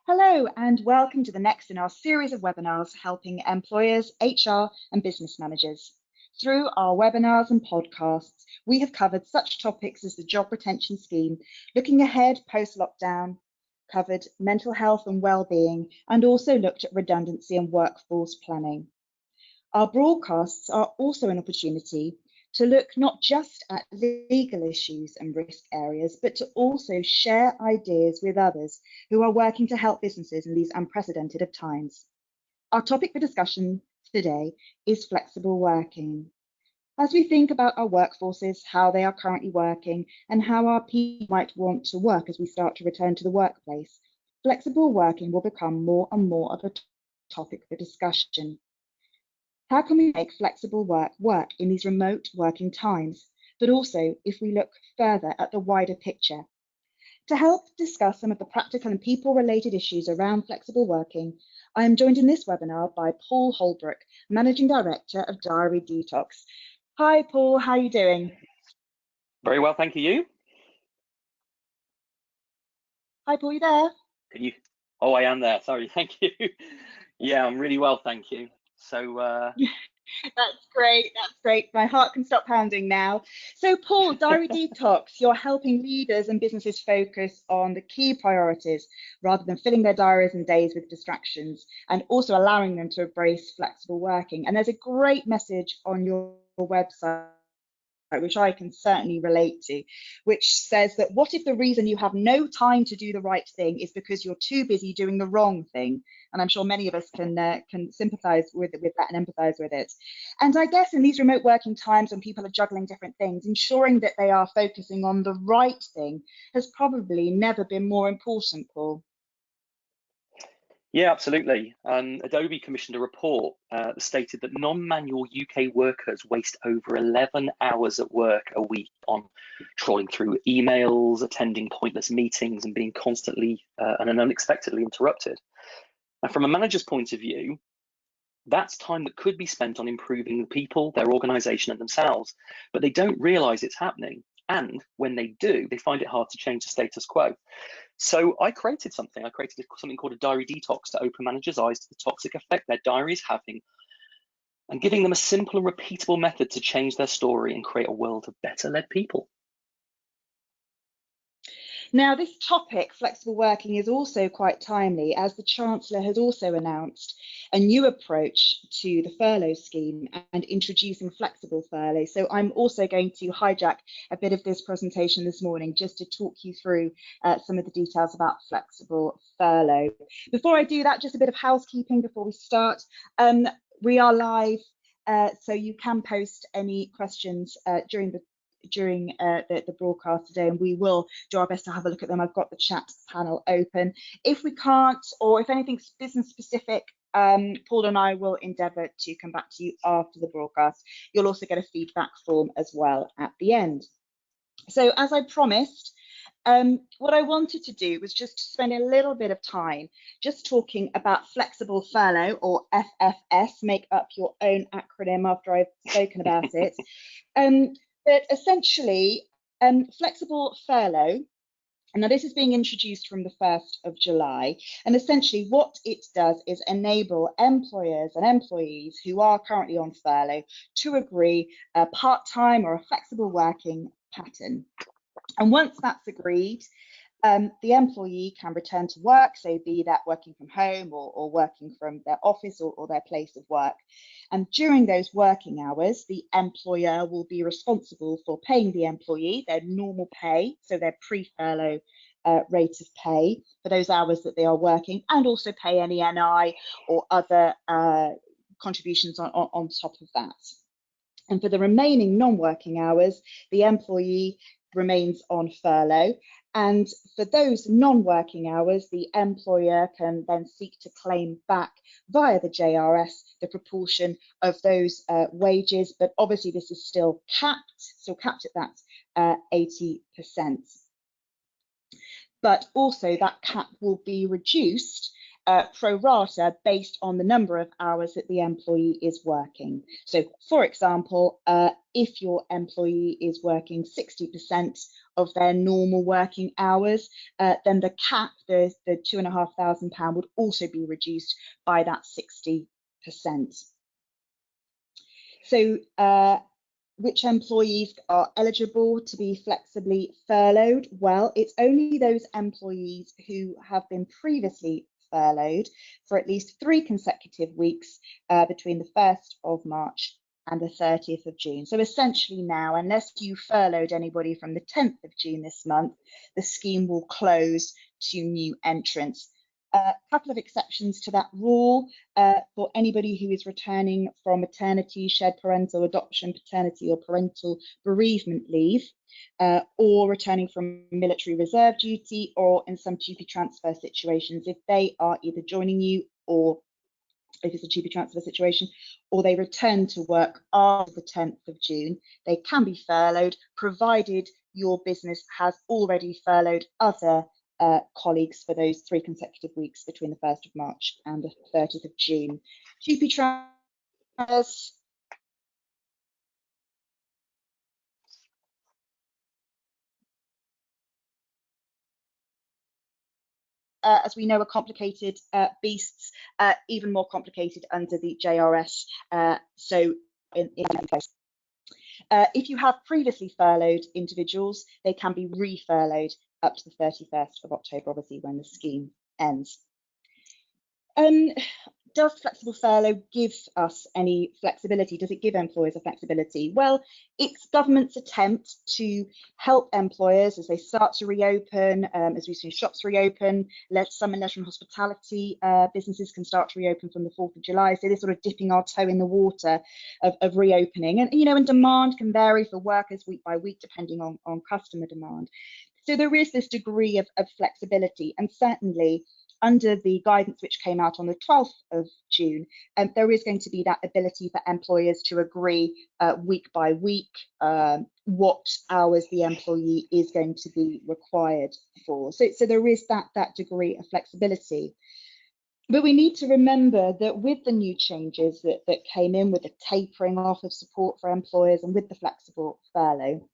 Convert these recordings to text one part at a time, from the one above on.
Hello and welcome to the next in our series of webinars helping employers, HR and business managers. Through our webinars and podcasts, we have covered such topics as the job retention scheme, looking ahead post-lockdown, covered mental health and well-being, and also looked at redundancy and workforce planning. Our broadcasts are also an opportunity to look not just at legal issues and risk areas, but to also share ideas with others who are working to help businesses in these unprecedented of times. Our topic for discussion today is flexible working. As we think about our workforces, how they are currently working, and how our people might want to work as we start to return to the workplace, flexible working will become more and more of a topic for discussion. How can we make flexible work in these remote working times, but also if we look further at the wider picture? To help discuss some of the practical and people-related issues around flexible working, I am joined in this webinar by Paul Holbrook, Managing Director of Diary Detox. Hi Paul, how are you doing? Very well, thank you. Hi Paul, you there? Can you? Oh, I am there. Sorry, thank you. Yeah, I'm really well, thank you. So That's great. My heart can stop pounding now. So Paul, Diary Detox, you're helping leaders and businesses focus on the key priorities rather than filling their diaries and days with distractions, and also allowing them to embrace flexible working. And there's a great message on your website, which I can certainly relate to, which says that what if the reason you have no time to do the right thing is because you're too busy doing the wrong thing? And I'm sure many of us can sympathise with that and empathise with it. And I guess in these remote working times when people are juggling different things, ensuring that they are focusing on the right thing has probably never been more important, Paul. yeah, absolutely. Adobe commissioned a report that stated that non-manual UK workers waste over 11 hours at work a week on trawling through emails, attending pointless meetings, and being constantly and unexpectedly interrupted. Now, from a manager's point of view, that's time that could be spent on improving the people, their organisation, and themselves, but they don't realise it's happening. And when they do, they find it hard to change the status quo. So I created something called a diary detox to open managers' eyes to the toxic effect their diary is having and giving them a simple and repeatable method to change their story and create a world of better led people. Now, this topic, flexible working, is also quite timely as the Chancellor has also announced a new approach to the furlough scheme and introducing flexible furlough. So I'm also going to hijack a bit of this presentation this morning just to talk you through some of the details about flexible furlough. Before I do that, just a bit of housekeeping before we start. We are live, so you can post any questions during the broadcast today, and we will do our best to have a look at them. I've got the chat panel open. If we can't, or if anything's business specific, Paul and I will endeavour to come back to you after the broadcast. You'll also get a feedback form as well at the end. So as I promised, what I wanted to do was just spend a little bit of time just talking about flexible furlough, or FFS, make up your own acronym after I've spoken about it. But essentially, flexible furlough, and now this is being introduced from the 1st of July, and essentially what it does is enable employers and employees who are currently on furlough to agree a part-time or a flexible working pattern. And once that's agreed, the employee can return to work, so be that working from home or working from their office or their place of work. And during those working hours, the employer will be responsible for paying the employee their normal pay, so their pre-furlough rate of pay for those hours that they are working, and also pay any NI or other contributions on top of that. And for the remaining non-working hours, the employee remains on furlough. And for those non-working hours, the employer can then seek to claim back via the JRS the proportion of those wages. But obviously this is still capped at that 80%. But also that cap will be reduced pro rata based on the number of hours that the employee is working. So, for example, if your employee is working 60% of their normal working hours, then the cap, the £2,500, would also be reduced by that 60%. So, which employees are eligible to be flexibly furloughed? Well, it's only those employees who have been previously furloughed for at least 3 consecutive weeks between the 1st of March and the 30th of June. So essentially now, unless you furloughed anybody from the 10th of June this month, the scheme will close to new entrants. A couple of exceptions to that rule for anybody who is returning from maternity, shared parental adoption, paternity or parental bereavement leave, or returning from military reserve duty, or in some TUPE transfer situations, if they are either joining you, or if it's a TUPE transfer situation, or they return to work after the 10th of June, they can be furloughed, provided your business has already furloughed other colleagues for those 3 consecutive weeks between the 1st of March and the 30th of June. TUPE transfers as we know, are complicated beasts, even more complicated under the JRS. So in place. If you have previously furloughed individuals, they can be re-furloughed up to the 31st of October, obviously, when the scheme ends. Does flexible furlough give us any flexibility? Does it give employers a flexibility? Well, it's government's attempt to help employers as they start to reopen, as we see shops reopen, some leisure and hospitality businesses can start to reopen from the 4th of July. So they're sort of dipping our toe in the water of reopening. And, and demand can vary for workers week by week, depending on customer demand. So there is this degree of flexibility, and certainly under the guidance which came out on the 12th of June, there is going to be that ability for employers to agree week by week what hours the employee is going to be required for. So there is that degree of flexibility. But we need to remember that with the new changes that came in, with the tapering off of support for employers and with the flexible furlough,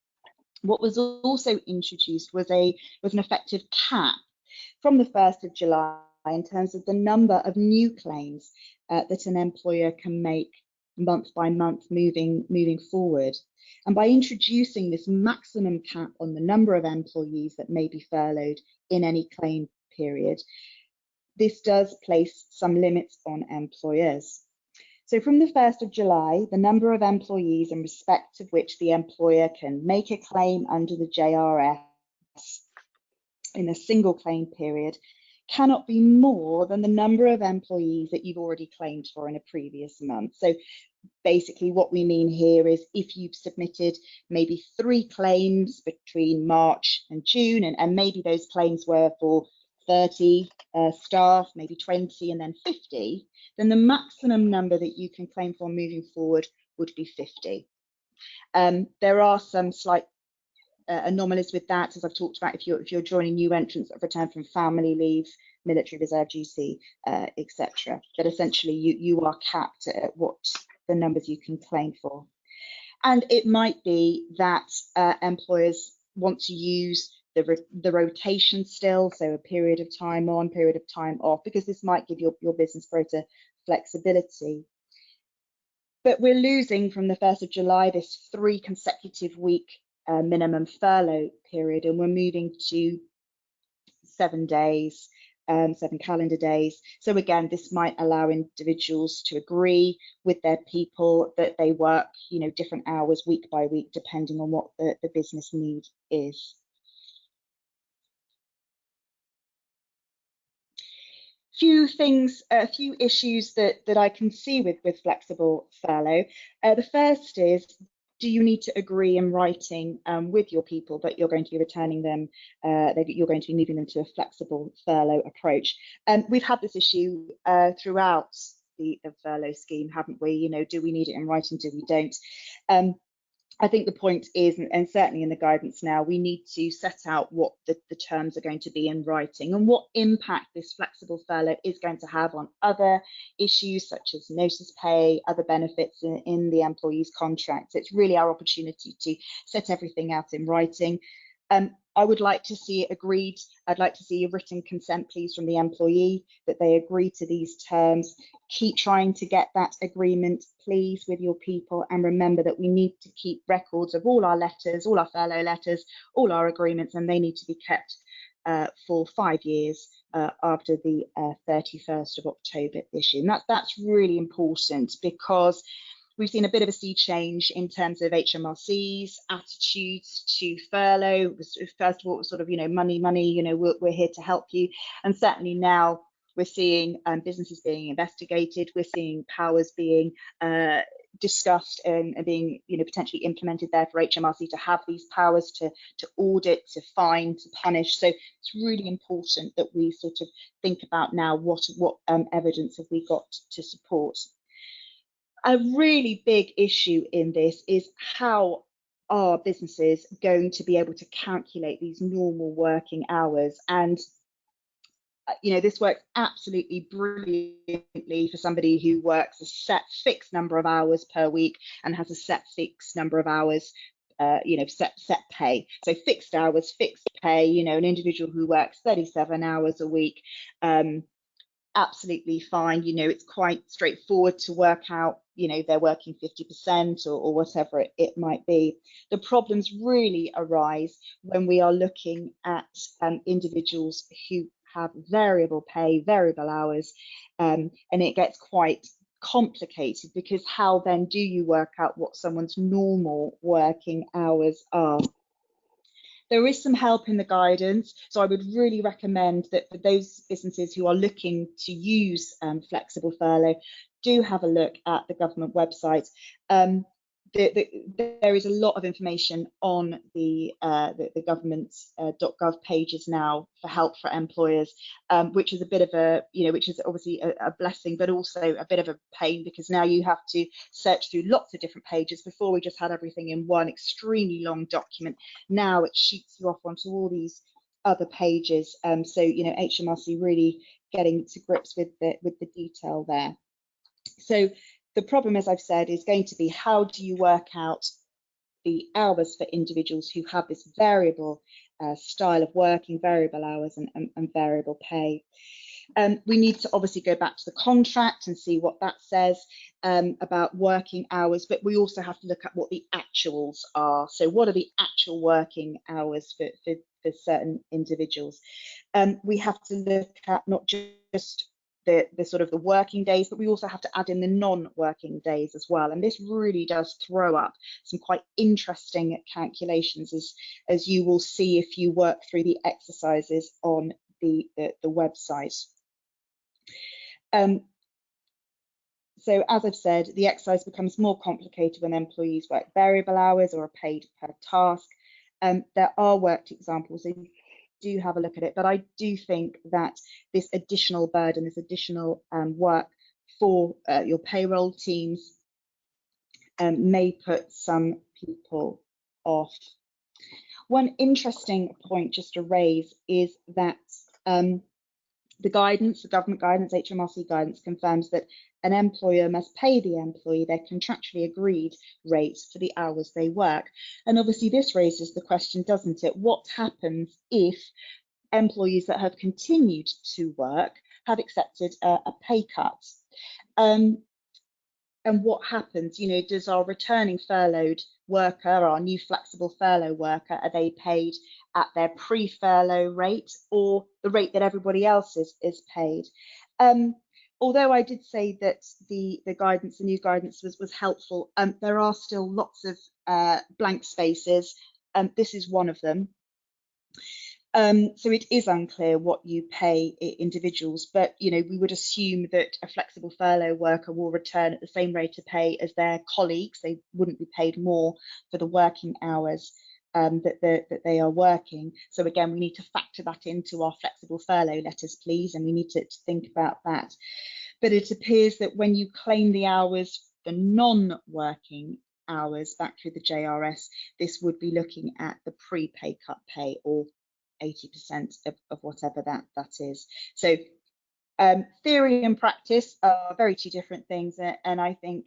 what was also introduced was an effective cap from the 1st of July in terms of the number of new claims that an employer can make month by month moving forward. And by introducing this maximum cap on the number of employees that may be furloughed in any claim period, this does place some limits on employers. So from the 1st of July, the number of employees in respect of which the employer can make a claim under the JRS in a single claim period cannot be more than the number of employees that you've already claimed for in a previous month. So basically what we mean here is if you've submitted maybe 3 claims between March and June, and maybe those claims were for 30 staff, maybe 20 and then 50, then the maximum number that you can claim for moving forward would be 50. There are some slight anomalies with that, as I've talked about, if you're joining new entrants that have returned from family leave, military reserve duty, etc. But essentially you are capped at what the numbers you can claim for. And it might be that employers want to use the rotation still, so a period of time on, period of time off, because this might give your business greater flexibility. But we're losing from the 1st of July this 3 consecutive week minimum furlough period, and we're moving to 7 days, 7 calendar days. So again, this might allow individuals to agree with their people that they work, different hours week by week, depending on what the business need is. Few issues that I can see with flexible furlough. The first is, do you need to agree in writing with your people that you're going to be returning them, that you're going to be moving them to a flexible furlough approach? We've had this issue throughout the furlough scheme, haven't we? Do we need it in writing? Do we don't? I think the point is, and certainly in the guidance now, we need to set out what the terms are going to be in writing and what impact this flexible furlough is going to have on other issues such as notice pay, other benefits in the employee's contracts. It's really our opportunity to set everything out in writing. I would like to see it agreed. I'd like to see a written consent, please, from the employee that they agree to these terms. Keep trying to get that agreement, please, with your people. And remember that we need to keep records of all our letters, all our furlough letters, all our agreements, and they need to be kept for 5 years after the 31st of October this year. And that's really important, because we've seen a bit of a sea change in terms of HMRC's attitudes to furlough. First of all, it was sort of, money, we're here to help you. And certainly now we're seeing businesses being investigated. We're seeing powers being discussed and being, potentially implemented there for HMRC to have these powers to audit, to fine, to punish. So it's really important that we sort of think about now what evidence have we got to support. A really big issue in this is how are businesses going to be able to calculate these normal working hours? And this works absolutely brilliantly for somebody who works a set fixed number of hours per week and has a set fixed number of hours, set pay. So fixed hours, fixed pay, an individual who works 37 hours a week, absolutely fine. It's quite straightforward to work out, they're working 50% or whatever it might be. The problems really arise when we are looking at individuals who have variable pay, variable hours, and it gets quite complicated, because how then do you work out what someone's normal working hours are? There is some help in the guidance, so I would really recommend that for those businesses who are looking to use flexible furlough, do have a look at the government website. There is a lot of information on the government's .gov pages now for help for employers, which is a bit of a, which is obviously a blessing, but also a bit of a pain, because now you have to search through lots of different pages. Before, we just had everything in one extremely long document. Now it shoots you off onto all these other pages. So HMRC really getting to grips with the detail there. So the problem, as I've said, is going to be, how do you work out the hours for individuals who have this variable style of working, variable hours and variable pay? We need to obviously go back to the contract and see what that says about working hours, but we also have to look at what the actuals are. So what are the actual working hours for certain individuals? We have to look at not just the sort of the working days, but we also have to add in the non-working days as well. And this really does throw up some quite interesting calculations, as you will see if you work through the exercises on the website. So as I've said, the exercise becomes more complicated when employees work variable hours or are paid per task. There are worked examples, so you do have a look at it, but I do think that this additional burden, this additional work for your payroll teams may put some people off. One interesting point just to raise is that the guidance, the government guidance, HMRC guidance, confirms that an employer must pay the employee their contractually agreed rates for the hours they work. And obviously this raises the question, doesn't it? What happens if employees that have continued to work have accepted a pay cut? And what happens, does our returning furloughed worker, our new flexible furlough worker, are they paid at their pre-furlough rate or the rate that everybody else is paid? Although I did say that the guidance, the new guidance was helpful, there are still lots of blank spaces. This is one of them. So it is unclear what you pay individuals, but we would assume that a flexible furlough worker will return at the same rate of pay as their colleagues. They wouldn't be paid more for the working hours that they are working. So again, we need to factor that into our flexible furlough letters, please, and we need to think about that. But it appears that when you claim the hours for non-working hours back through the JRS, this would be looking at the pre-pay cut pay, or 80% of whatever that is. So theory and practice are very two different things, and I think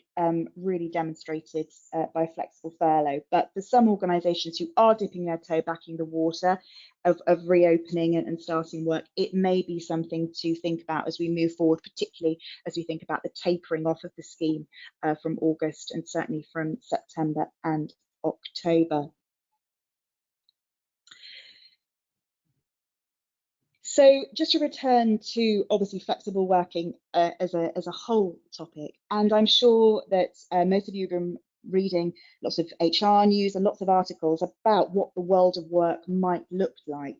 really demonstrated by Flexible Furlough. But for some organisations who are dipping their toe back in the water of reopening and starting work, it may be something to think about as we move forward, particularly as we think about the tapering off of the scheme from August and certainly from September and October. So just to return to obviously flexible working as a whole topic, and I'm sure that most of you have been reading lots of HR news and lots of articles about what the world of work might look like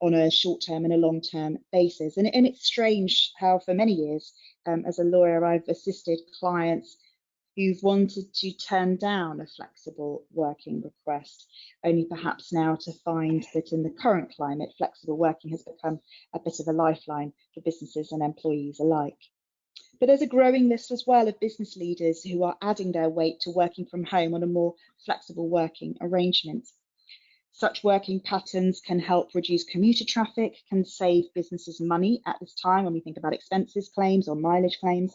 on a short-term and a long-term basis. And it's strange how for many years as a lawyer I've assisted clients who've wanted to turn down a flexible working request, only perhaps now to find that in the current climate, flexible working has become a bit of a lifeline for businesses and employees alike. But there's a growing list as well of business leaders who are adding their weight to working from home on a more flexible working arrangement. Such working patterns can help reduce commuter traffic, can save businesses money at this time when we think about expenses claims or mileage claims,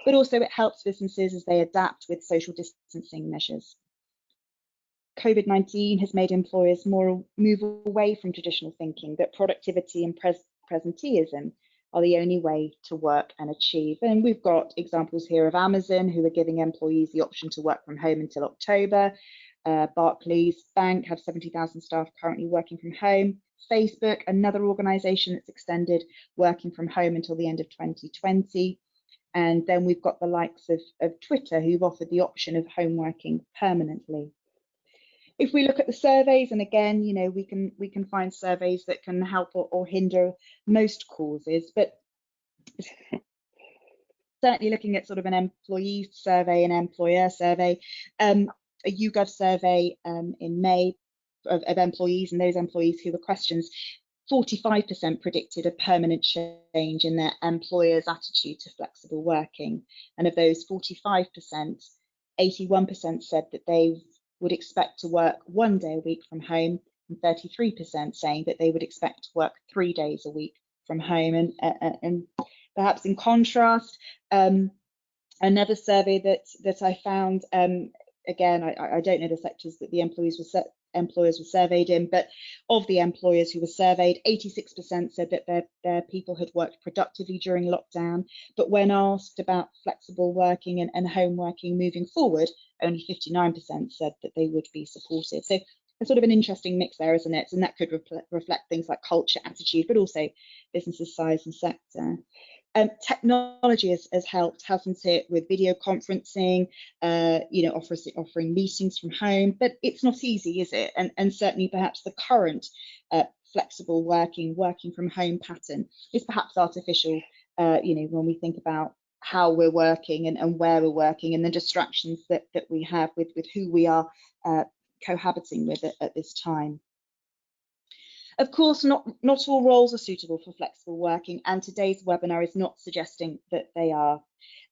but also it helps businesses as they adapt with social distancing measures. COVID-19 has made employers more move away from traditional thinking that productivity and presenteeism are the only way to work and achieve. And we've got examples here of Amazon, who are giving employees the option to work from home until October. Barclays Bank have 70,000 staff currently working from home. Facebook, another organisation that's extended working from home until the end of 2020. And then we've got the likes of Twitter, who've offered the option of home working permanently. If we look at the surveys, and again, you know, we can find surveys that can help or hinder most causes, but certainly looking at sort of an employee survey, an employer survey, a YouGov survey in May of employees, and those employees who were questioned, 45% predicted a permanent change in their employer's attitude to flexible working. And of those 45%, 81% said that they would expect to work 1 day a week from home, and 33% saying that they would expect to work 3 days a week from home. And perhaps in contrast, another survey that I found, again, I don't know the sectors that the employers were surveyed in, but of the employers who were surveyed, 86% said that their people had worked productively during lockdown. But when asked about flexible working and home working moving forward, only 59% said that they would be supportive. So it's sort of an interesting mix there, isn't it? And that could reflect things like culture, attitude, but also business's size and sector. Technology has helped, hasn't it, with video conferencing, you know, offering meetings from home, but it's not easy, is it? And certainly perhaps the current flexible working from home pattern is perhaps artificial, you know, when we think about how we're working and where we're working and the distractions that we have with who we are cohabiting with at this time. Of course, not all roles are suitable for flexible working, and today's webinar is not suggesting that they are.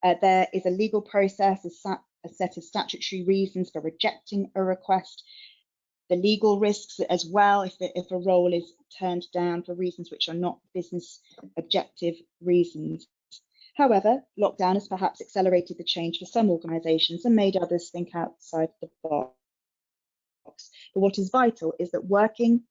There is a legal process, a set of statutory reasons for rejecting a request, the legal risks as well if a role is turned down for reasons which are not business objective reasons. However, lockdown has perhaps accelerated the change for some organisations and made others think outside the box. But what is vital is that working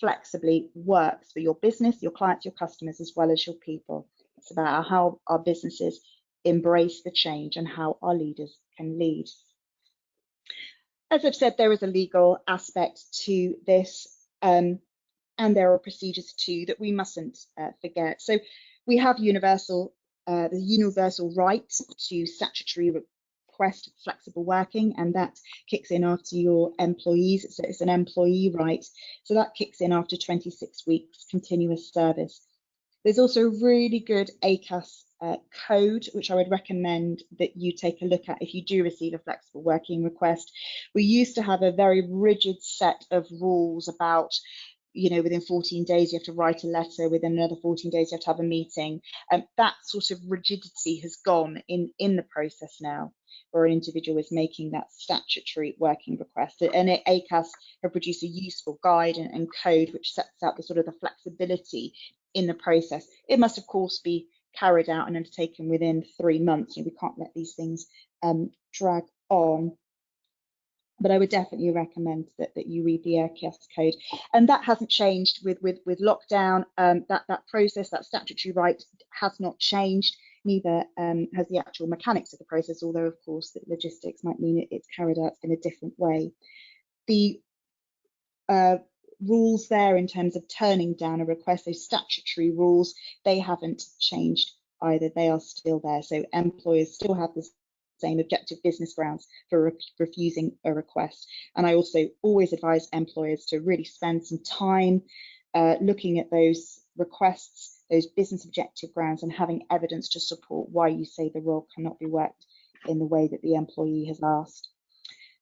flexibly works for your business, your clients, your customers, as well as your people. It's about how our businesses embrace the change and how our leaders can lead. As I've said, there is a legal aspect to this, and there are procedures too that we mustn't forget. So we have the universal right to statutory request flexible working, and that kicks in after your employees. It's an employee right, so that kicks in after 26 weeks continuous service. There's also a really good ACAS code, which I would recommend that you take a look at if you do receive a flexible working request. We used to have a very rigid set of rules about, you know, within 14 days you have to write a letter, within another 14 days you have to have a meeting. That sort of rigidity has gone in the process now. where an individual is making that statutory working request. And ACAS have produced a useful guide and code which sets out the sort of the flexibility in the process. It must, of course, be carried out and undertaken within 3 months. We can't let these things drag on. But I would definitely recommend that you read the ACAS code, and that hasn't changed with lockdown. That process, that statutory right, has not changed. Neither has the actual mechanics of the process, although of course the logistics might mean it's carried out in a different way. The rules there in terms of turning down a request, those statutory rules, they haven't changed either. They are still there. So employers still have the same objective business grounds for refusing a request. And I also always advise employers to really spend some time looking at those requests, those business objective grounds, and having evidence to support why you say the role cannot be worked in the way that the employee has asked.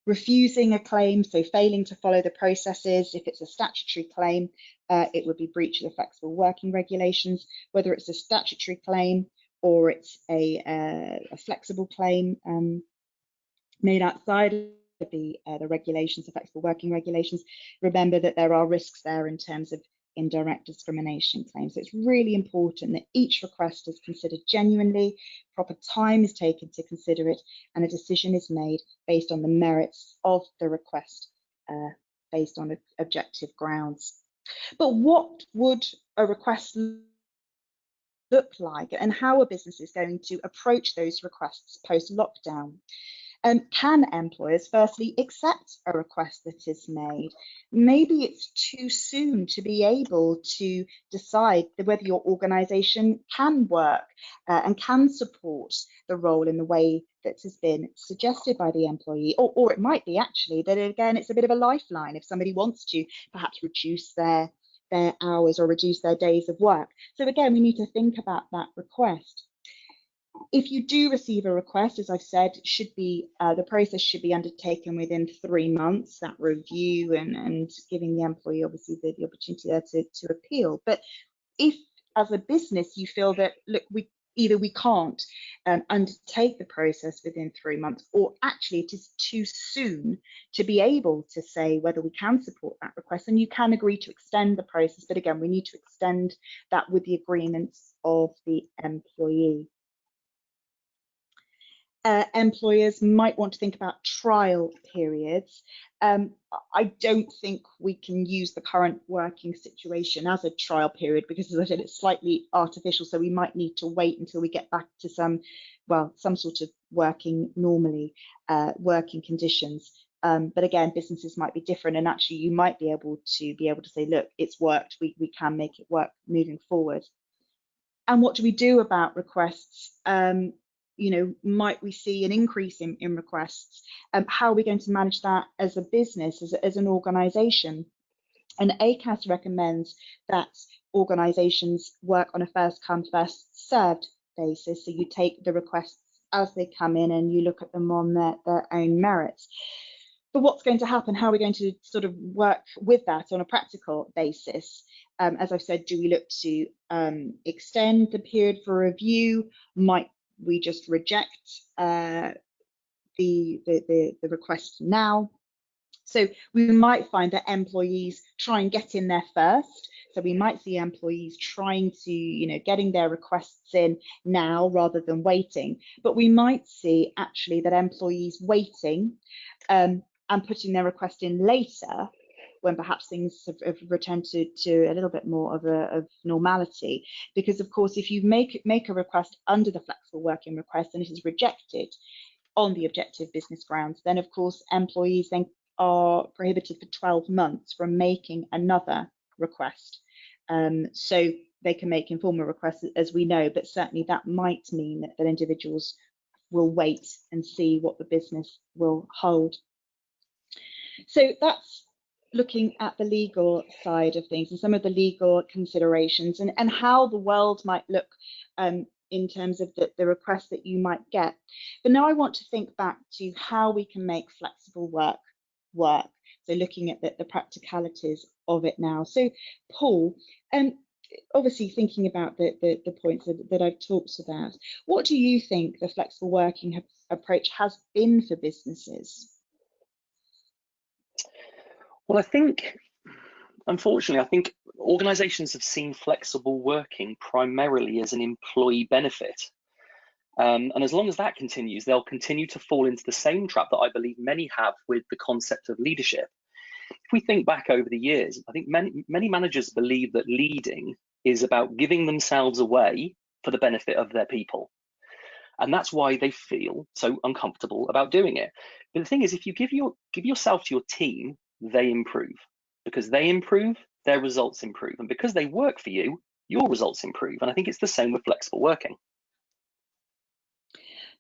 Refusing a claim, so failing to follow the processes, if it's a statutory claim, it would be breach of the flexible working regulations. Whether it's a statutory claim or it's a flexible claim made outside of the regulations, the flexible working regulations, remember that there are risks there in terms of indirect discrimination claims. So it's really important that each request is considered genuinely, proper time is taken to consider it, and a decision is made based on the merits of the request, based on objective grounds. But what would a request look like, and how are businesses going to approach those requests post-lockdown? Can employers firstly accept a request that is made? Maybe it's too soon to be able to decide whether your organisation can work and can support the role in the way that has been suggested by the employee, or it might be actually that, again, it's a bit of a lifeline if somebody wants to perhaps reduce their hours or reduce their days of work. So again, we need to think about that request. If you do receive a request, as I've said, should be the process should be undertaken within 3 months, that review and giving the employee obviously the opportunity there to appeal. But if as a business you feel that, look, we can't undertake the process within 3 months, or actually it is too soon to be able to say whether we can support that request, then you can agree to extend the process. But again, we need to extend that with the agreements of the employee. Employers might want to think about trial periods. I don't think we can use the current working situation as a trial period because, as I said, it's slightly artificial. So we might need to wait until we get back to some sort of working normally, working conditions. But again, businesses might be different, and actually you might be able to say, look, it's worked. We can make it work moving forward. And what do we do about requests? Might we see an increase in requests? How are we going to manage that as a business, as an organisation? And ACAS recommends that organisations work on a first come, first served basis. So you take the requests as they come in and you look at them on their own merits. But what's going to happen? How are we going to sort of work with that on a practical basis? As I've said, do we look to extend the period for review? Might we just reject the request now? So we might find that employees try and get in there first. So we might see employees trying to, getting their requests in now rather than waiting. But we might see actually that employees waiting and putting their request in later, when perhaps things have returned to a little bit more of normality. Because of course, if you make a request under the flexible working request and it is rejected on the objective business grounds, then of course employees then are prohibited for 12 months from making another request. So they can make informal requests, as we know, but certainly that might mean that individuals will wait and see what the business will hold. So that's looking at the legal side of things and some of the legal considerations and how the world might look in terms of the requests that you might get. But now I want to think back to how we can make flexible work. So looking at the practicalities of it now. So Paul, obviously thinking about the points that I've talked about, what do you think the flexible working approach has been for businesses? Well, unfortunately, I think organisations have seen flexible working primarily as an employee benefit. And as long as that continues, they'll continue to fall into the same trap that I believe many have with the concept of leadership. If we think back over the years, I think many managers believe that leading is about giving themselves away for the benefit of their people. And that's why they feel so uncomfortable about doing it. But the thing is, if you give yourself to your team, they improve. Because they improve, their results improve. And because they work for you, your results improve. And I think it's the same with flexible working.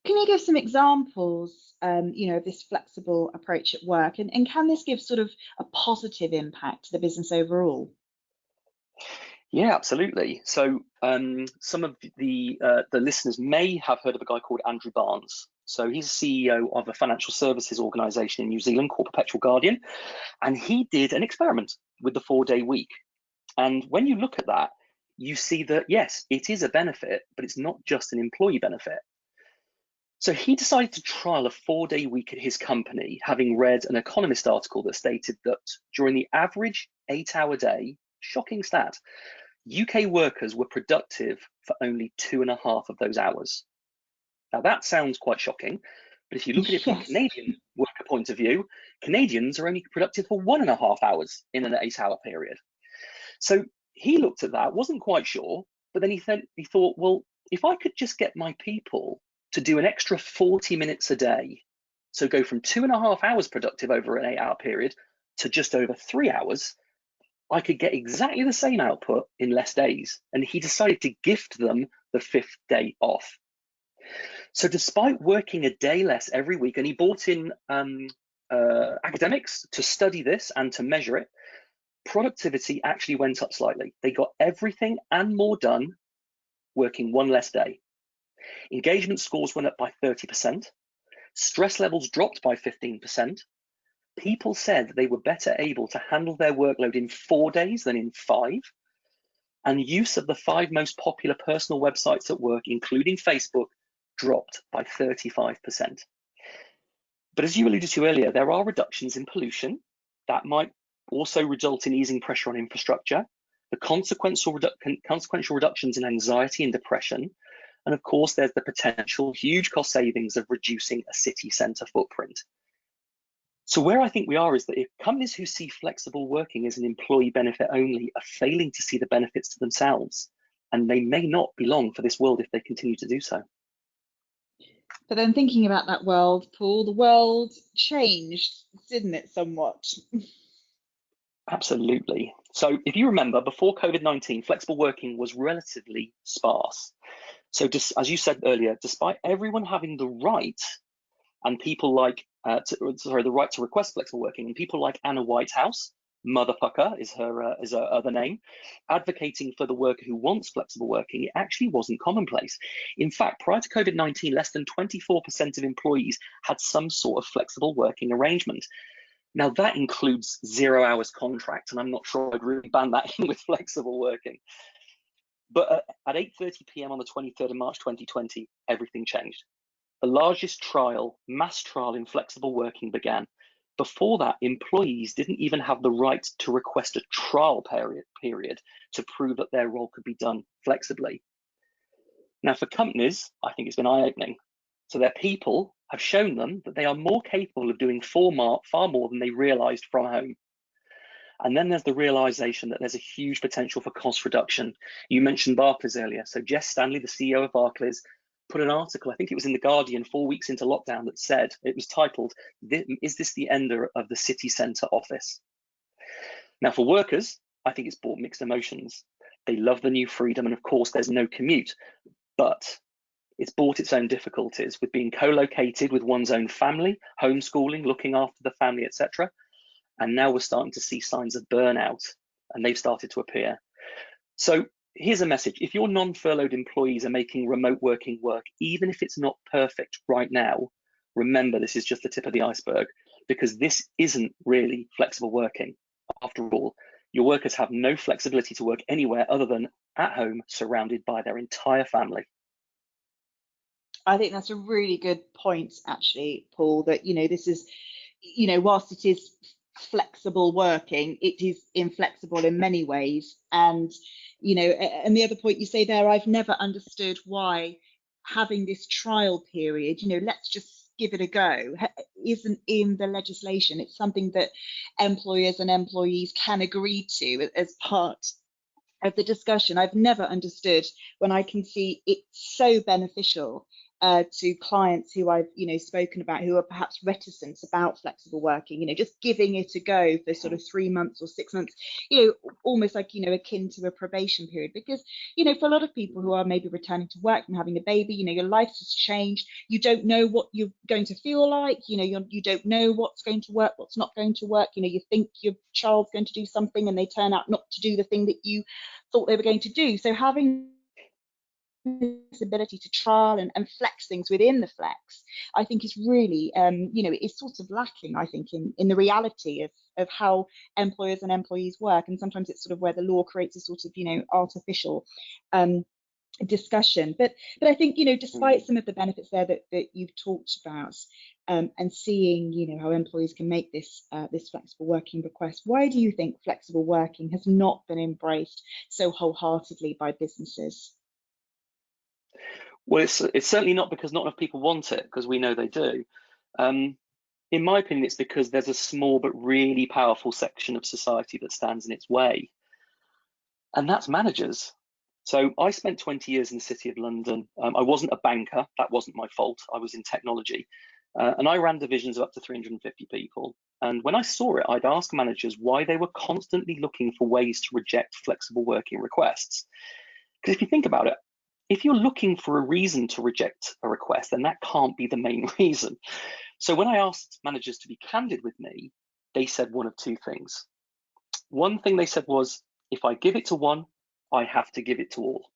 Can you give some examples, of this flexible approach at work, and can this give sort of a positive impact to the business overall? Yeah, absolutely. So some of the listeners may have heard of a guy called Andrew Barnes. So he's CEO of a financial services organisation in New Zealand called Perpetual Guardian, and he did an experiment with the 4-day week. And when you look at that, you see that yes, it is a benefit, but it's not just an employee benefit. So he decided to trial a 4-day week at his company, having read an Economist article that stated that during the average 8-hour day, shocking stat, UK workers were productive for only 2.5 of those hours. Now that sounds quite shocking, but if you look at it from a Canadian worker point of view, Canadians are only productive for 1.5 hours in an 8-hour period. So he looked at that, wasn't quite sure, but then he thought, well, if I could just get my people to do an extra 40 minutes a day, so go from 2.5 hours productive over an 8-hour period to just over 3 hours, I could get exactly the same output in less days. And he decided to gift them the 5th day off. So despite working a day less every week, and he brought in academics to study this and to measure it, productivity actually went up slightly. They got everything and more done working one less day. Engagement scores went up by 30%. Stress levels dropped by 15%. People said that they were better able to handle their workload in 4 days than in 5. And use of the 5 most popular personal websites at work, including Facebook, dropped by 35%. But as you alluded to earlier, there are reductions in pollution that might also result in easing pressure on infrastructure, the consequential reductions in anxiety and depression, and of course, there's the potential huge cost savings of reducing a city centre footprint. So where I think we are is that if companies who see flexible working as an employee benefit only are failing to see the benefits to themselves, and they may not belong for this world if they continue to do so. But then thinking about that world, Paul, the world changed, didn't it, somewhat? Absolutely. So if you remember, before COVID-19, flexible working was relatively sparse. So just as you said earlier, despite everyone having the right and people like, the right to request flexible working, and people like Anna Whitehouse, Mother Pucker is her other name, advocating for the worker who wants flexible working, it actually wasn't commonplace. In fact, prior to COVID-19, less than 24% of employees had some sort of flexible working arrangement. Now that includes 0 hours contract, and I'm not sure I'd really ban that in with flexible working. But at 8:30 p.m. on the 23rd of March 2020, everything changed. The largest mass trial in flexible working began. Before that, employees didn't even have the right to request a trial period to prove that their role could be done flexibly. Now, for companies, I think it's been eye-opening. So their people have shown them that they are more capable of doing far more than they realized from home. And then there's the realization that there's a huge potential for cost reduction. You mentioned Barclays earlier. So Jess Stanley, the CEO of Barclays, put an article, I think it was in The Guardian 4 weeks into lockdown, that said, it was titled, "Is this the end of the city centre office?" Now for workers, I think it's brought mixed emotions. They love the new freedom, and of course there's no commute, but it's brought its own difficulties with being co-located with one's own family, homeschooling, looking after the family, etc. And now we're starting to see signs of burnout, and they've started to appear. So here's a message. If your non-furloughed employees are making remote working work, even if it's not perfect right now, remember this is just the tip of the iceberg, because this isn't really flexible working. After all, Your workers have no flexibility to work anywhere other than at home, surrounded by their entire family. I think that's a really good point, actually, Paul, that, this is, whilst it is flexible working, it is inflexible in many ways. And, and the other point you say there, I've never understood why having this trial period, let's just give it a go, isn't in the legislation. It's something that employers and employees can agree to as part of the discussion. I've never understood when I can see it's so beneficial to clients who I've spoken about, who are perhaps reticent about flexible working, just giving it a go for sort of 3 months or 6 months, almost like akin to a probation period. Because for a lot of people who are maybe returning to work from having a baby, your life has changed, you don't know what you're going to feel like, you don't know what's going to work, what's not going to work, you think your child's going to do something and they turn out not to do the thing that you thought they were going to do. So having this ability to trial and flex things within the flex, I think is really, is sort of lacking, I think, in the reality of how employers and employees work. And sometimes it's sort of where the law creates a sort of, artificial discussion. But I think, despite some of the benefits there that you've talked about, and seeing, how employees can make this flexible working request, why do you think flexible working has not been embraced so wholeheartedly by businesses? Well, it's certainly not because not enough people want it, because we know they do. In my opinion, it's because there's a small but really powerful section of society that stands in its way, and that's managers. So I spent 20 years in the City of London. I wasn't a banker, that wasn't my fault. I was in technology, and I ran divisions of up to 350 people. And when I saw it, I'd ask managers why they were constantly looking for ways to reject flexible working requests. Because if you think about it, if you're looking for a reason to reject a request, then that can't be the main reason. So when I asked managers to be candid with me, they said one of two things. One thing they said was, if I give it to one, I have to give it to all,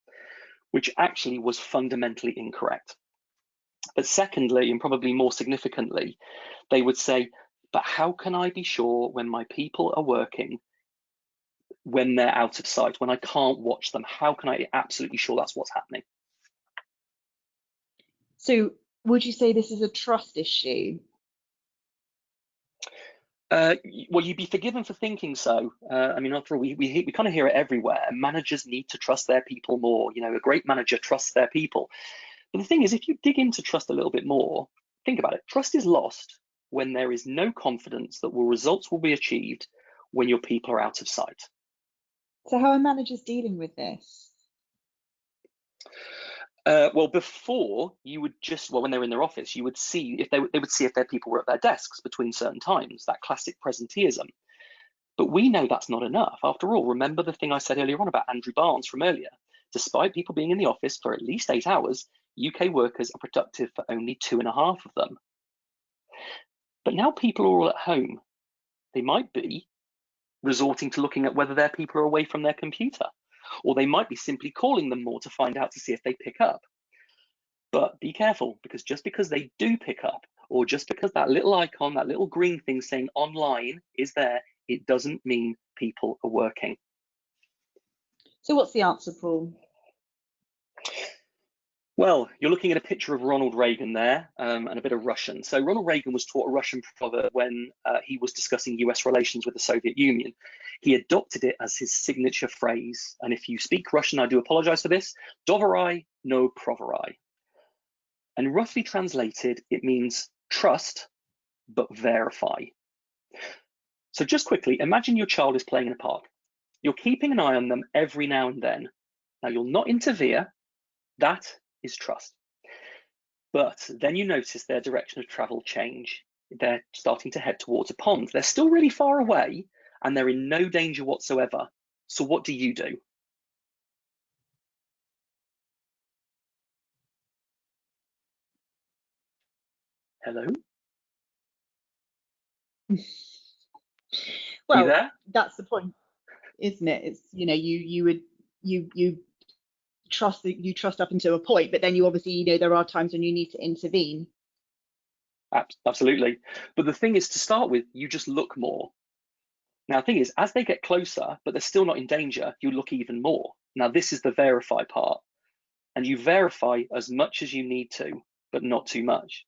which actually was fundamentally incorrect. But secondly, and probably more significantly, they would say, but how can I be sure when my people are working, when they're out of sight, when I can't watch them? How can I be absolutely sure that's what's happening? So would you say this is a trust issue? Well, you'd be forgiven for thinking so. I mean, after all, we kind of hear it everywhere. Managers need to trust their people more. A great manager trusts their people. But the thing is, if you dig into trust a little bit more, think about it. Trust is lost when there is no confidence that results will be achieved when your people are out of sight. So how are managers dealing with this? Well, before you would when they were in their office, you would see if they would see if their people were at their desks between certain times, that classic presenteeism. But we know that's not enough. After all, remember the thing I said earlier on about Andrew Barnes from earlier. Despite people being in the office for at least 8 hours, UK workers are productive for only 2.5 of them. But now people are all at home. They might be resorting to looking at whether their people are away from their computer, or they might be simply calling them more to find out to see if they pick up. But be careful, because just because they do pick up, or just because that little icon, that little green thing saying online is there, it doesn't mean people are working. So what's the answer, Paul? Well, you're looking at a picture of Ronald Reagan there, and a bit of Russian. So Ronald Reagan was taught a Russian proverb when he was discussing US relations with the Soviet Union. He adopted it as his signature phrase. And if you speak Russian, I do apologize for this, doverai no proverai. And roughly translated, it means trust, but verify. So just quickly, imagine your child is playing in a park. You're keeping an eye on them every now and then. Now, you'll not interfere. That is trust. But then you notice their direction of travel change. They're starting to head towards a pond. They're still really far away and they're in no danger whatsoever. So what do you do? Hello? Well, there? That's the point, isn't it? It's you trust up until a point, but then you obviously there are times when you need to intervene. Absolutely. But the thing is, to start with, you just look more. Now, the thing is, as they get closer, but they're still not in danger, you look even more. Now, this is the verify part. And you verify as much as you need to, but not too much.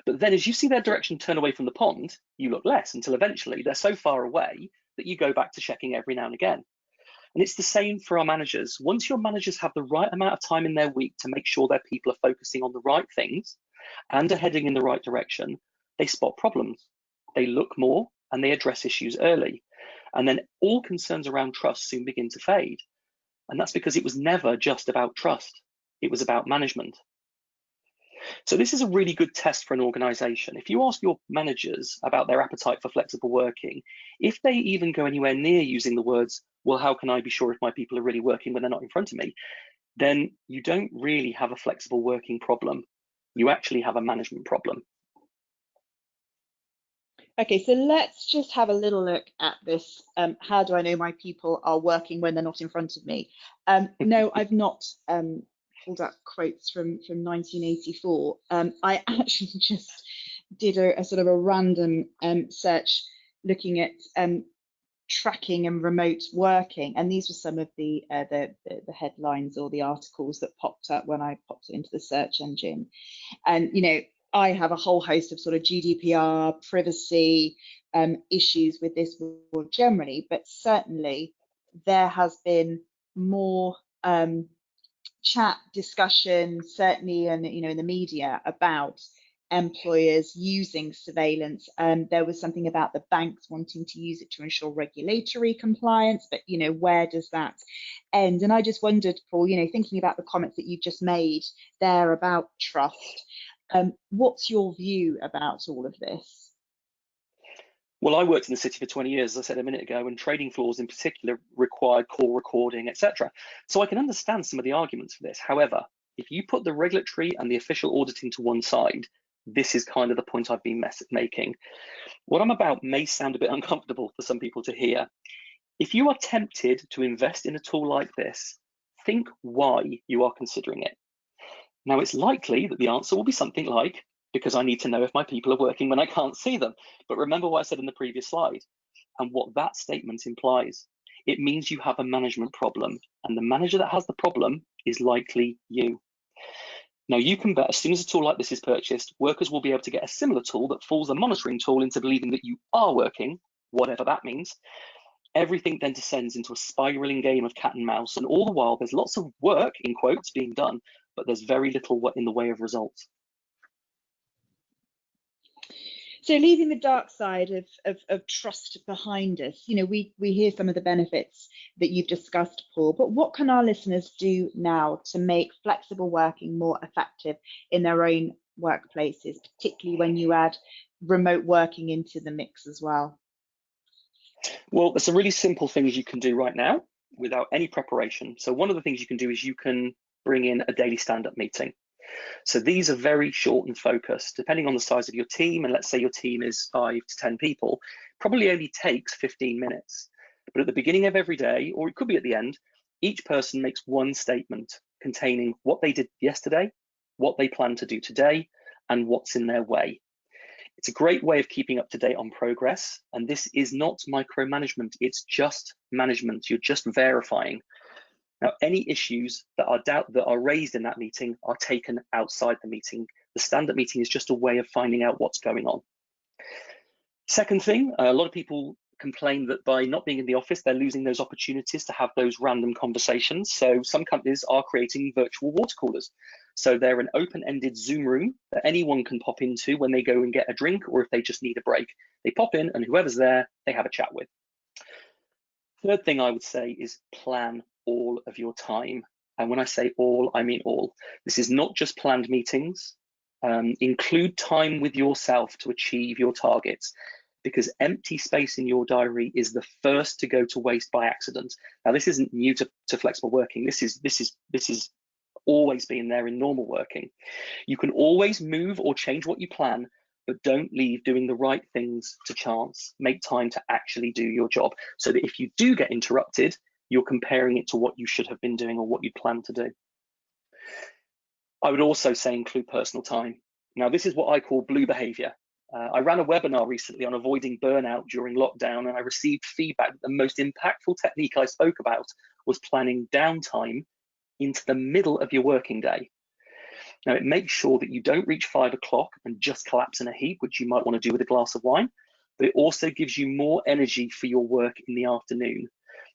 But then as you see their direction turn away from the pond, you look less until eventually they're so far away that you go back to checking every now and again. And it's the same for our managers. Once your managers have the right amount of time in their week to make sure their people are focusing on the right things and are heading in the right direction, they spot problems. They look more and they address issues early. And then all concerns around trust soon begin to fade. And that's because it was never just about trust. It was about management. So this is a really good test for an organization. If you ask your managers about their appetite for flexible working, if they even go anywhere near using the words, well, how can I be sure if my people are really working when they're not in front of me? Then you don't really have a flexible working problem. You actually have a management problem. Okay, so let's just have a little look at this. How do I know my people are working when they're not in front of me? No, I've not pulled up quotes from 1984. I actually just did a sort of a random search looking at tracking and remote working, and these were some of the headlines or the articles that popped up when I popped it into the search engine. And you know, I have a whole host of sort of GDPR, privacy issues with this more generally, but certainly there has been more chat, discussion, certainly, and you know, in the media about employers using surveillance. There was something about the banks wanting to use it to ensure regulatory compliance, but you know, where does that end? And I just wondered, Paul, you know, thinking about the comments that you've just made there about trust, what's your view about all of this? Well, I worked in the city for 20 years, as I said a minute ago, and trading floors in particular required call recording, etc. So I can understand some of the arguments for this. However, if you put the regulatory and the official auditing to one side, this is kind of the point I've been making. What I'm about may sound a bit uncomfortable for some people to hear. If you are tempted to invest in a tool like this, think why you are considering it. Now, it's likely that the answer will be something like, because I need to know if my people are working when I can't see them. But remember what I said in the previous slide and what that statement implies. It means you have a management problem, and the manager that has the problem is likely you. Now, you can bet as soon as a tool like this is purchased, workers will be able to get a similar tool that fools the monitoring tool into believing that you are working, whatever that means. Everything then descends into a spiraling game of cat and mouse, and all the while there's lots of work, in quotes, being done, but there's very little in the way of results. So leaving the dark side of trust behind us, you know, we hear some of the benefits that you've discussed, Paul, but what can our listeners do now to make flexible working more effective in their own workplaces, particularly when you add remote working into the mix as well? Well, there's some really simple things you can do right now without any preparation. So one of the things you can do is you can bring in a daily stand-up meeting. So these are very short and focused, depending on the size of your team. And let's say your team is 5 to 10 people, probably only takes 15 minutes. But at the beginning of every day, or it could be at the end, each person makes one statement containing what they did yesterday, what they plan to do today, and what's in their way. It's a great way of keeping up to date on progress. And this is not micromanagement, it's just management. You're just verifying. Now, any issues that are raised in that meeting are taken outside the meeting. The stand-up meeting is just a way of finding out what's going on. Second thing, a lot of people complain that by not being in the office, they're losing those opportunities to have those random conversations. So some companies are creating virtual water coolers. So they're an open-ended Zoom room that anyone can pop into when they go and get a drink, or if they just need a break. They pop in and whoever's there, they have a chat with. Third thing I would say is plan all of your time. And when I say all, I mean all. This is not just planned meetings. Include time with yourself to achieve your targets, because empty space in your diary is the first to go to waste by accident. Now, this isn't new to flexible working. This is always been there in normal working. You can always move or change what you plan, but don't leave doing the right things to chance. Make time to actually do your job, so that if you do get interrupted, you're comparing it to what you should have been doing or what you planned to do. I would also say include personal time. Now, this is what I call blue behavior. I ran a webinar recently on avoiding burnout during lockdown, and I received feedback that the most impactful technique I spoke about was planning downtime into the middle of your working day. Now, it makes sure that you don't reach 5 o'clock and just collapse in a heap, which you might want to do with a glass of wine, but it also gives you more energy for your work in the afternoon.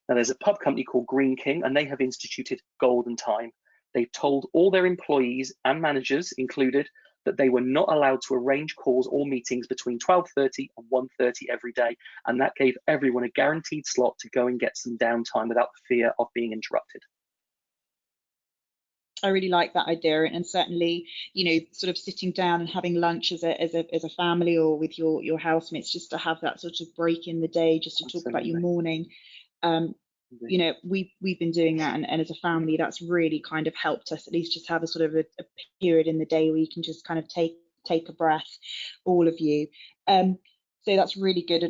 Now, there's a pub company called Green King, and they have instituted golden time. They've told all their employees and managers included that they were not allowed to arrange calls or meetings between 12:30 and 1:30 every day, and that gave everyone a guaranteed slot to go and get some downtime without the fear of being interrupted. I really like that idea, and certainly, you know, sort of sitting down and having lunch as a family or with your housemates, just to have that sort of break in the day, just to talk about your morning. You know, we've been doing that, and as a family, that's really kind of helped us at least just have a sort of a period in the day where you can just kind of take a breath, all of you. So that's really good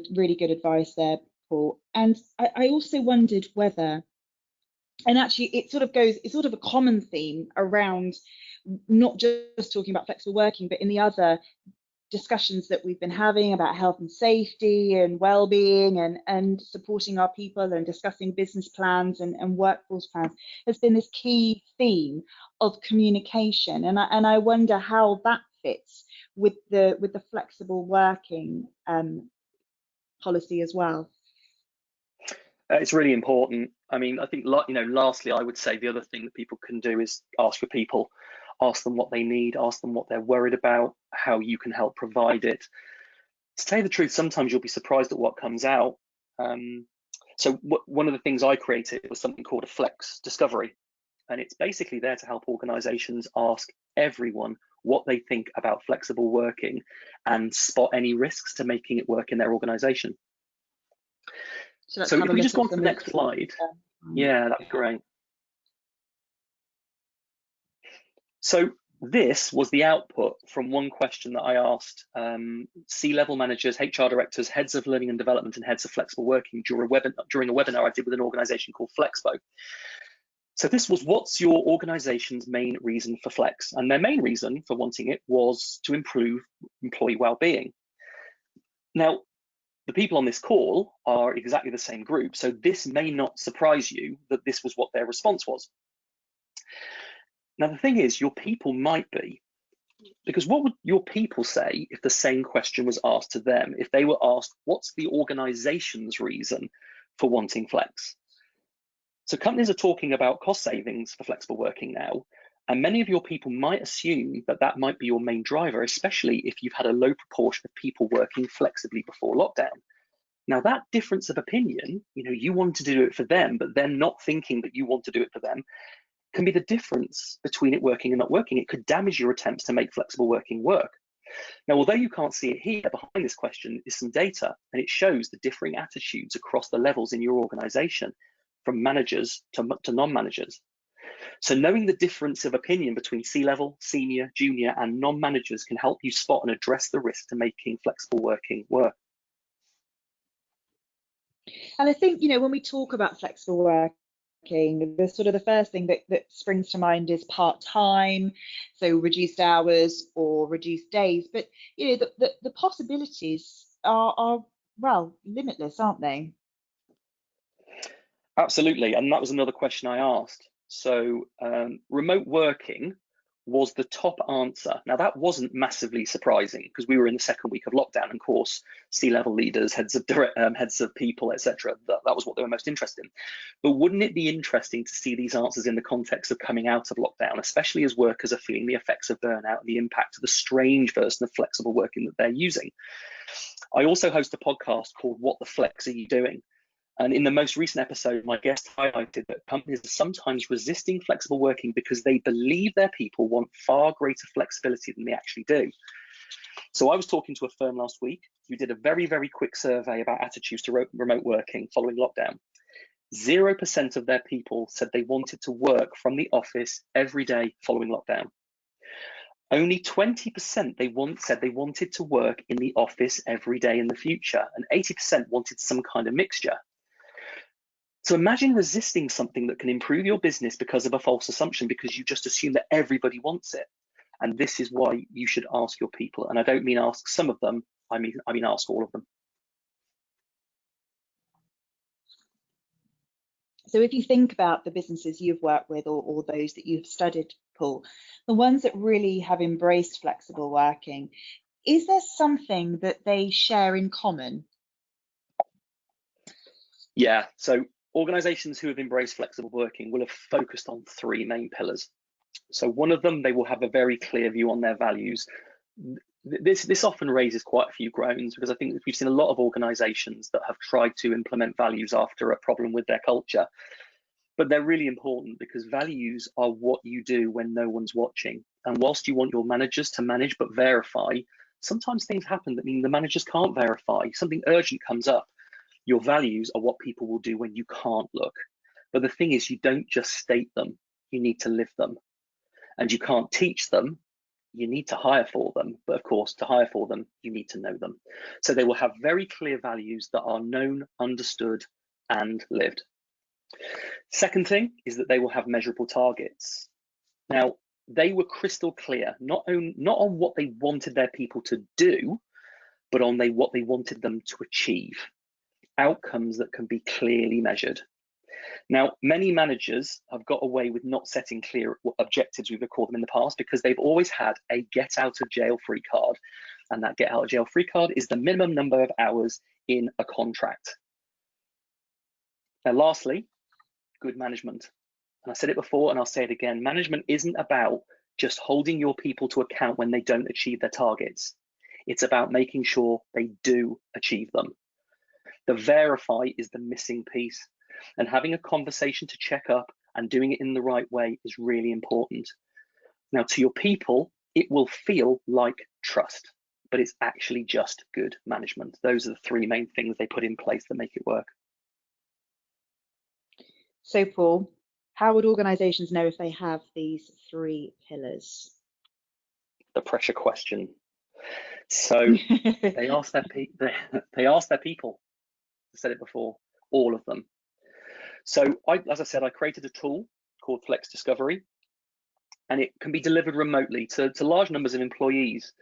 advice there, Paul. And I also wondered whether, and actually it's sort of a common theme around not just talking about flexible working, but in the other discussions that we've been having about health and safety and well-being and supporting our people and discussing business plans and workforce plans, has been this key theme of communication, and I wonder how that fits with the flexible working policy as well. It's really important. I mean, I think, you know, lastly, I would say the other thing that people can do is ask your people, ask them what they need, ask them what they're worried about, how you can help provide it. To tell you the truth, sometimes you'll be surprised at what comes out. So one of the things I created was something called a Flex Discovery, and it's basically there to help organizations ask everyone what they think about flexible working and spot any risks to making it work in their organization. So if we just go on to the next slide. Yeah, that'd be great. So this was the output from one question that I asked C-level managers, HR directors, heads of learning and development, and heads of flexible working during a webinar I did with an organization called Flexpo. So this was, what's your organization's main reason for flex? And their main reason for wanting it was to improve employee well-being. Now, the people on this call are exactly the same group, so this may not surprise you that this was what their response was. Now, the thing is, your people might be, because what would your people say if the same question was asked to them? If they were asked, what's the organization's reason for wanting flex? So companies are talking about cost savings for flexible working now, and many of your people might assume that that might be your main driver, especially if you've had a low proportion of people working flexibly before lockdown. Now, that difference of opinion, you know, you want to do it for them, but them not thinking that you want to do it for them, can be the difference between it working and not working. It could damage your attempts to make flexible working work. Now, although you can't see it here, behind this question is some data, and it shows the differing attitudes across the levels in your organization, from managers to non-managers. So knowing the difference of opinion between C-level, senior, junior, and non-managers can help you spot and address the risk to making flexible working work. And I think, you know, when we talk about flexible working, the sort of the first thing that springs to mind is part-time, so reduced hours or reduced days. But, you know, the possibilities are well, limitless, aren't they? Absolutely, and that was another question I asked. So remote working was the top answer. Now, that wasn't massively surprising because we were in the second week of lockdown, and of course, C-level leaders, heads of people, etc. That was what they were most interested in. But wouldn't it be interesting to see these answers in the context of coming out of lockdown, especially as workers are feeling the effects of burnout and the impact of the strange version of flexible working that they're using? I also host a podcast called What the Flex Are You Doing? And in the most recent episode, my guest highlighted that companies are sometimes resisting flexible working because they believe their people want far greater flexibility than they actually do. So I was talking to a firm last week who did a very, very quick survey about attitudes to remote working following lockdown. 0% of their people said they wanted to work from the office every day following lockdown. Only 20% said they wanted to work in the office every day in the future, and 80% wanted some kind of mixture. So imagine resisting something that can improve your business because of a false assumption, because you just assume that everybody wants it. And this is why you should ask your people. And I don't mean ask some of them, I mean ask all of them. So if you think about the businesses you've worked with, or those that you've studied, Paul, the ones that really have embraced flexible working, is there something that they share in common? Yeah, so organizations who have embraced flexible working will have focused on three main pillars. So one of them, they will have a very clear view on their values. This often raises quite a few groans, because I think we've seen a lot of organizations that have tried to implement values after a problem with their culture. But they're really important, because values are what you do when no one's watching. And whilst you want your managers to manage but verify, sometimes things happen that mean the managers can't verify. Something urgent comes up. Your values are what people will do when you can't look. But the thing is, you don't just state them, you need to live them. And you can't teach them, you need to hire for them. But of course, to hire for them, you need to know them. So they will have very clear values that are known, understood, and lived. Second thing is that they will have measurable targets. Now, they were crystal clear, not on what they wanted their people to do, but on what they wanted them to achieve. Outcomes that can be clearly measured. Now, many managers have got away with not setting clear objectives, we've called them in the past, because they've always had a get out of jail free card. And that get out of jail free card is the minimum number of hours in a contract. Now, lastly, good management. And I said it before and I'll say it again, management isn't about just holding your people to account when they don't achieve their targets. It's about making sure they do achieve them. The verify is the missing piece, and having a conversation to check up and doing it in the right way is really important. Now, to your people, it will feel like trust, but it's actually just good management. Those are the three main things they put in place that make it work. So, Paul, how would organisations know if they have these three pillars? The pressure question. So they ask their people. I said it before, all of them. So as I said, I created a tool called Flex Discovery, and it can be delivered remotely to large numbers of employees.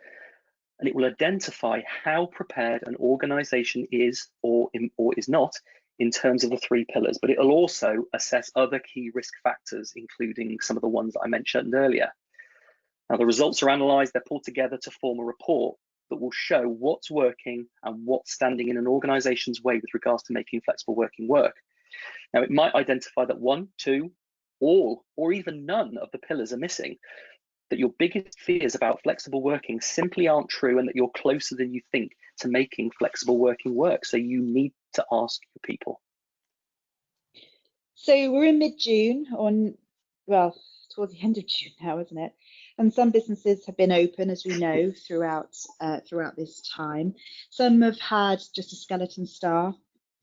And it will identify how prepared an organization is or is not in terms of the three pillars, but it'll also assess other key risk factors, including some of the ones that I mentioned earlier. Now, the results are analysed, they're pulled together to form a report that will show what's working and what's standing in an organisation's way with regards to making flexible working work. Now, it might identify that one, two, all, or even none of the pillars are missing, that your biggest fears about flexible working simply aren't true, and that you're closer than you think to making flexible working work. So you need to ask your people. So we're in mid-June, towards the end of June now, isn't it? And some businesses have been open, as we know, throughout this time. Some have had just a skeleton staff.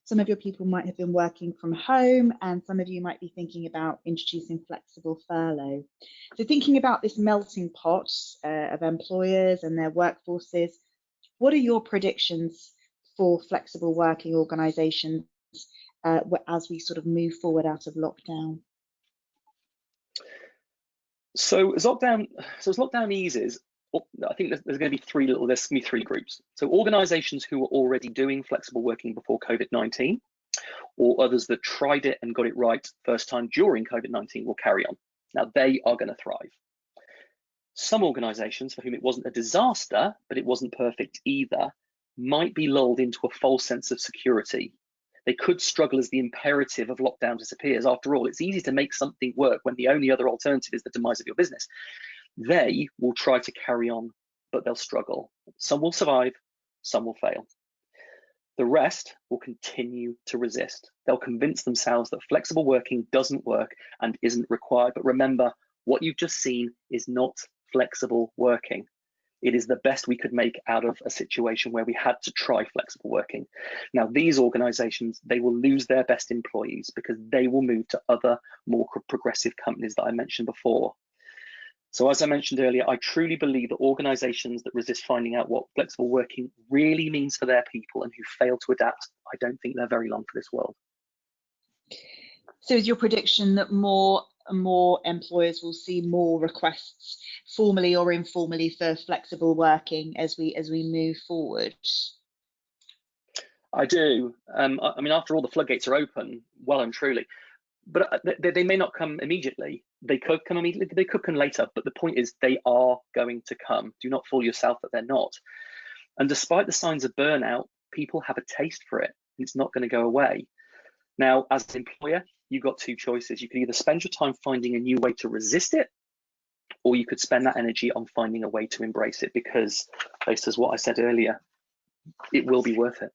Some of your people might have been working from home, and some of you might be thinking about introducing flexible furlough. So thinking about this melting pot of employers and their workforces, what are your predictions for flexible working organisations as we sort of move forward out of lockdown? So as lockdown eases, I think there's going to be three groups. So organisations who were already doing flexible working before COVID-19, or others that tried it and got it right first time during COVID-19 will carry on. Now, they are going to thrive. Some organisations for whom it wasn't a disaster, but it wasn't perfect either, might be lulled into a false sense of security. They could struggle as the imperative of lockdown disappears. After all, it's easy to make something work when the only other alternative is the demise of your business. They will try to carry on, but they'll struggle. Some will survive, some will fail. The rest will continue to resist. They'll convince themselves that flexible working doesn't work and isn't required. But remember, what you've just seen is not flexible working. It is the best we could make out of a situation where we had to try flexible working. Now, these organizations, they will lose their best employees because they will move to other more progressive companies that I mentioned before. So as I mentioned earlier, I truly believe that organizations that resist finding out what flexible working really means for their people and who fail to adapt, I don't think they're very long for this world. So is your prediction that more more employers will see more requests, formally or informally, for flexible working as we move forward? I do. I mean, after all, the floodgates are open, well and truly, but they may not come immediately. They could come immediately, they could come later, but the point is they are going to come. Do not fool yourself that they're not. And despite the signs of burnout, people have a taste for it. It's not going to go away. Now, as an employer, you've got two choices. You can either spend your time finding a new way to resist it, or you could spend that energy on finding a way to embrace it, because based as what I said earlier, it will be worth it.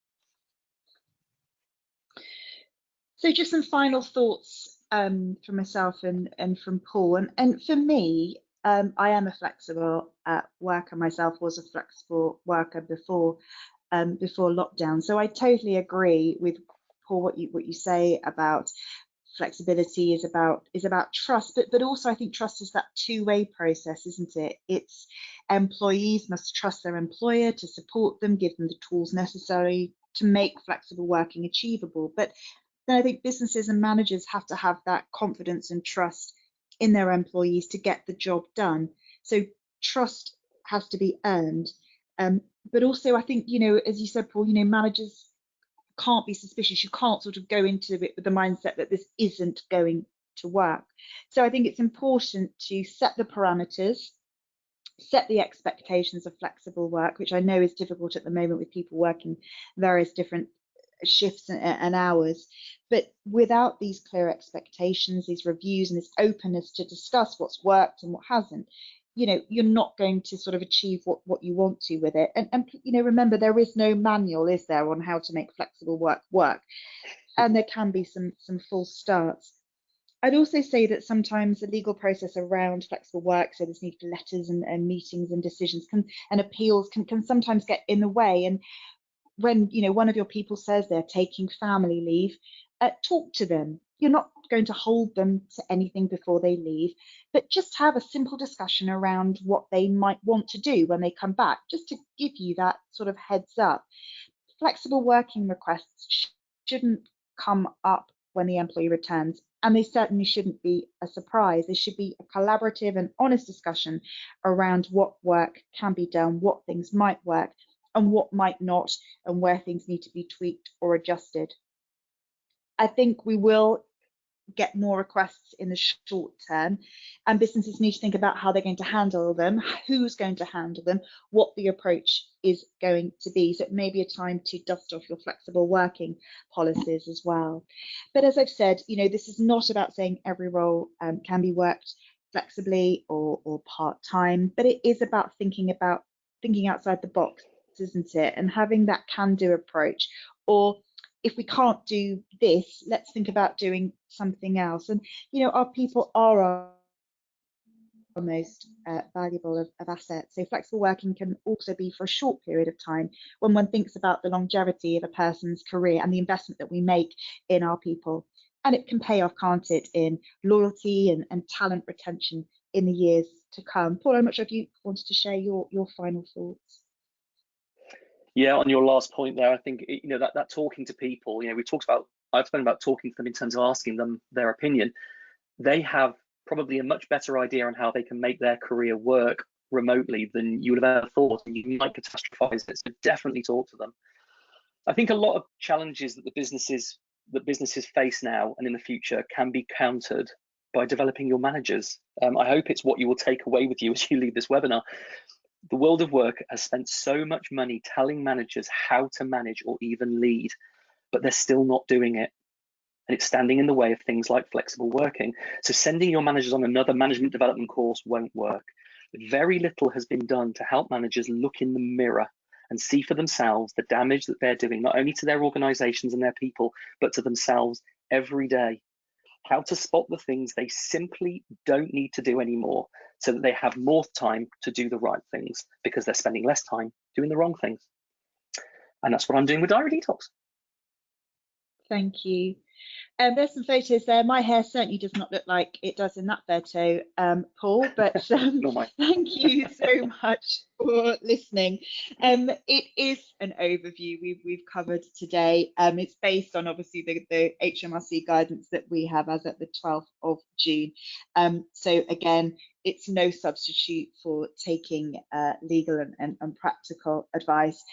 So just some final thoughts from myself and from Paul. And for me, I am a flexible worker myself, was a flexible worker before lockdown. So I totally agree with Paul, what you say about flexibility is about trust, but also I think trust is that two-way process, isn't it? It's employees must trust their employer to support them, give them the tools necessary to make flexible working achievable. But then I think businesses and managers have to have that confidence and trust in their employees to get the job done. So trust has to be earned. But also I think, as you said, Paul, managers can't be suspicious. You can't sort of go into it with the mindset that this isn't going to work. So I think it's important to set the parameters, set the expectations of flexible work, which I know is difficult at the moment with people working various different shifts and hours. But without these clear expectations, these reviews, and this openness to discuss what's worked and what hasn't, you're not going to sort of achieve what you want to with it. And remember, there is no manual, is there, on how to make flexible work, and there can be some false starts. I'd also say that sometimes the legal process around flexible work, so this need for letters and meetings and decisions and appeals can sometimes get in the way. And when one of your people says they're taking family leave, talk to them. You're not going to hold them to anything before they leave, but just have a simple discussion around what they might want to do when they come back, just to give you that sort of heads up. Flexible working requests shouldn't come up when the employee returns, and they certainly shouldn't be a surprise. There should be a collaborative and honest discussion around what work can be done, what things might work and what might not, and where things need to be tweaked or adjusted. I think we will get more requests in the short term, and businesses need to think about how they're going to handle them, who's going to handle them, what the approach is going to be. So it may be a time to dust off your flexible working policies as well. But as I've said, this is not about saying every role can be worked flexibly or part-time, but it is about thinking outside the box, isn't it? And having that can-do approach. Or if we can't do this, let's think about doing something else. And our people are our most valuable of assets. So flexible working can also be for a short period of time, when one thinks about the longevity of a person's career and the investment that we make in our people. And it can pay off, can't it, in loyalty and talent retention in the years to come. Paul, I'm not sure if you wanted to share your final thoughts. Yeah, on your last point there, I think that talking to people, I've spoken about talking to them in terms of asking them their opinion. They have probably a much better idea on how they can make their career work remotely than you would have ever thought, and you might catastrophize it. So definitely talk to them. I think a lot of challenges that businesses face now and in the future can be countered by developing your managers. I hope it's what you will take away with you as you leave this webinar. The world of work has spent so much money telling managers how to manage or even lead, but they're still not doing it. And it's standing in the way of things like flexible working. So sending your managers on another management development course won't work. Very little has been done to help managers look in the mirror and see for themselves the damage that they're doing, not only to their organizations and their people, but to themselves every day. How to spot the things they simply don't need to do anymore, so that they have more time to do the right things, because they're spending less time doing the wrong things. And that's what I'm doing with Diary Detox. Thank you. There's some photos there. My hair certainly does not look like it does in that photo, Paul, but thank you so much for listening. It is an overview we've covered today. It's based on obviously the HMRC guidance that we have as at the 12th of June. So again, it's no substitute for taking legal and practical advice.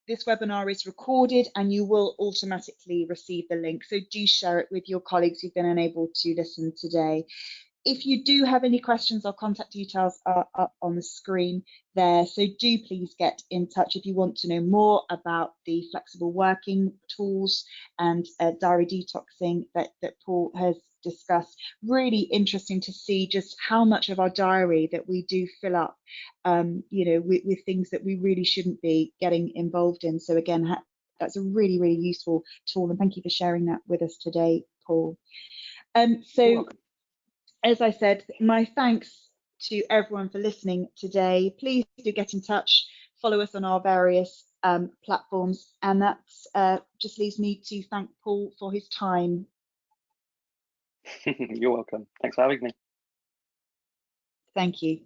This webinar is recorded and you will automatically receive the link. So do share it with your colleagues who've been unable to listen today. If you do have any questions, our contact details are up on the screen there. So do please get in touch if you want to know more about the flexible working tools and diary detoxing that Paul has discussed. Really interesting to see just how much of our diary that we do fill up, with things that we really shouldn't be getting involved in. So again, that's a really, really useful tool. And thank you for sharing that with us today, Paul. So as I said, my thanks to everyone for listening today. Please do get in touch, follow us on our various platforms, and that just leaves me to thank Paul for his time. You're welcome. Thanks for having me. Thank you.